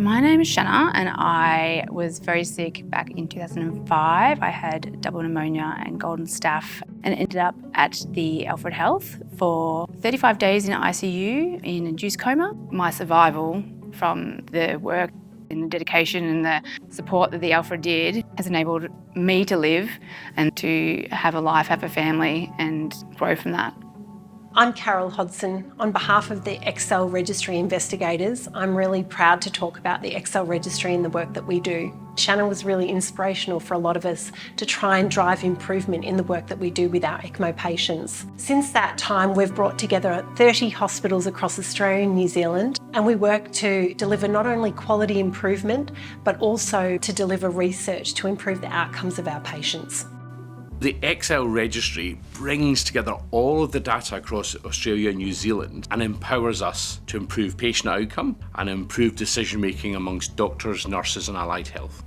My name is Shanna and I was very sick back in 2005. I had double pneumonia and golden staph and ended up at the Alfred Health for 35 days in ICU in induced coma. My survival from the work and the dedication and the support that the Alfred did has enabled me to live and to have a life, have a family and grow from that. I'm Carol Hodson. On behalf of the Excel Registry investigators, I'm really proud to talk about the Excel Registry and the work that we do. Shannon was really inspirational for a lot of us to try and drive improvement in the work that we do with our ECMO patients. Since that time, we've brought together 30 hospitals across Australia and New Zealand, and we work to deliver not only quality improvement, but also to deliver research to improve the outcomes of our patients. The Excel Registry brings together all of the data across Australia and New Zealand and empowers us to improve patient outcome and improve decision making amongst doctors, nurses and allied health.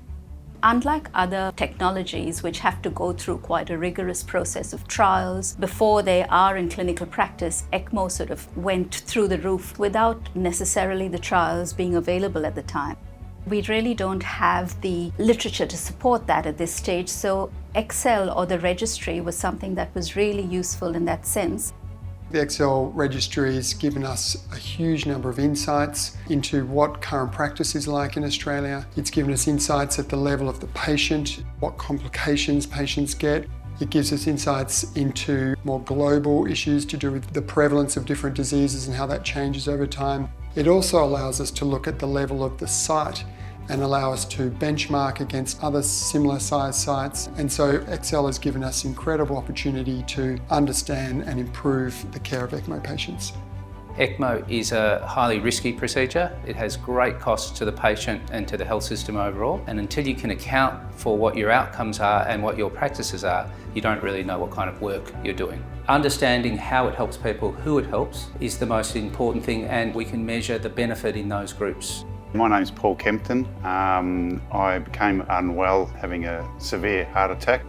Unlike other technologies which have to go through quite a rigorous process of trials before they are in clinical practice, ECMO sort of went through the roof without necessarily the trials being available at the time. We really don't have the literature to support that at this stage, so Excel or the registry was something that was really useful in that sense. The Excel Registry has given us a huge number of insights into what current practice is like in Australia. It's given us insights at the level of the patient, what complications patients get. It gives us insights into more global issues to do with the prevalence of different diseases and how that changes over time. It also allows us to look at the level of the site and allow us to benchmark against other similar sized sites. And so Excel has given us incredible opportunity to understand and improve the care of ECMO patients. ECMO is a highly risky procedure. It has great costs to the patient and to the health system overall. And until you can account for what your outcomes are and what your practices are, you don't really know what kind of work you're doing. Understanding how it helps people, who it helps, is the most important thing, and we can measure the benefit in those groups. My name's Paul Kempton. I became unwell having a severe heart attack.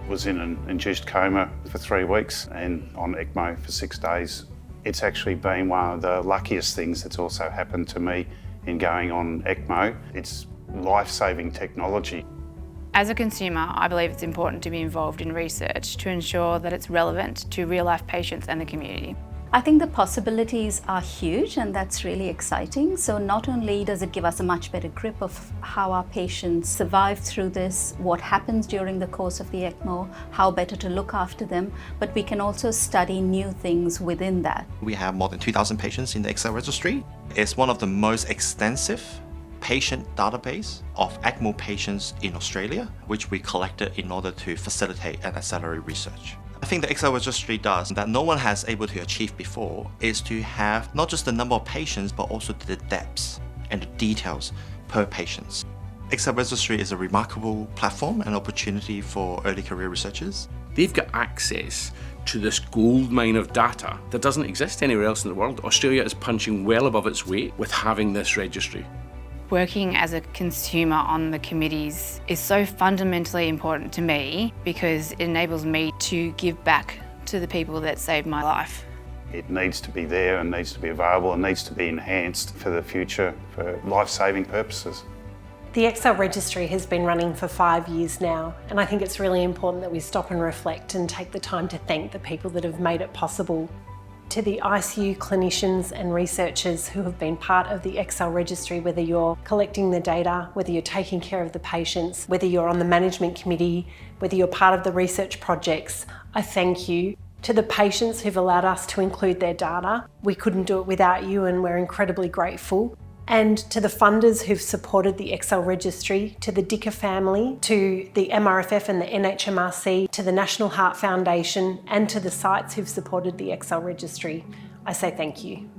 Was in an induced coma for 3 weeks and on ECMO for 6 days. It's actually been one of the luckiest things that's also happened to me in going on ECMO. It's life-saving technology. As a consumer, I believe it's important to be involved in research to ensure that it's relevant to real-life patients and the community. I think the possibilities are huge and that's really exciting. So not only does it give us a much better grip of how our patients survive through this, what happens during the course of the ECMO, how better to look after them, but we can also study new things within that. We have more than 2,000 patients in the Excel Registry. It's one of the most extensive patient database of ECMO patients in Australia, which we collected in order to facilitate and accelerate research. I think the Excel Registry does that no one has able to achieve before is to have not just the number of patients, but also the depths and the details per patient. Excel Registry is a remarkable platform and opportunity for early career researchers. They've got access to this gold mine of data that doesn't exist anywhere else in the world. Australia is punching well above its weight with having this registry. Working as a consumer on the committees is so fundamentally important to me because it enables me to give back to the people that saved my life. It needs to be there and needs to be available and needs to be enhanced for the future for life-saving purposes. The Excel Registry has been running for 5 years now, and I think it's really important that we stop and reflect and take the time to thank the people that have made it possible. To the ICU clinicians and researchers who have been part of the Excel Registry, whether you're collecting the data, whether you're taking care of the patients, whether you're on the management committee, whether you're part of the research projects, I thank you. To the patients who've allowed us to include their data, we couldn't do it without you and we're incredibly grateful. And to the funders who've supported the Excel Registry, to the Dicker family, to the MRFF and the NHMRC, to the National Heart Foundation, and to the sites who've supported the Excel Registry, I say thank you.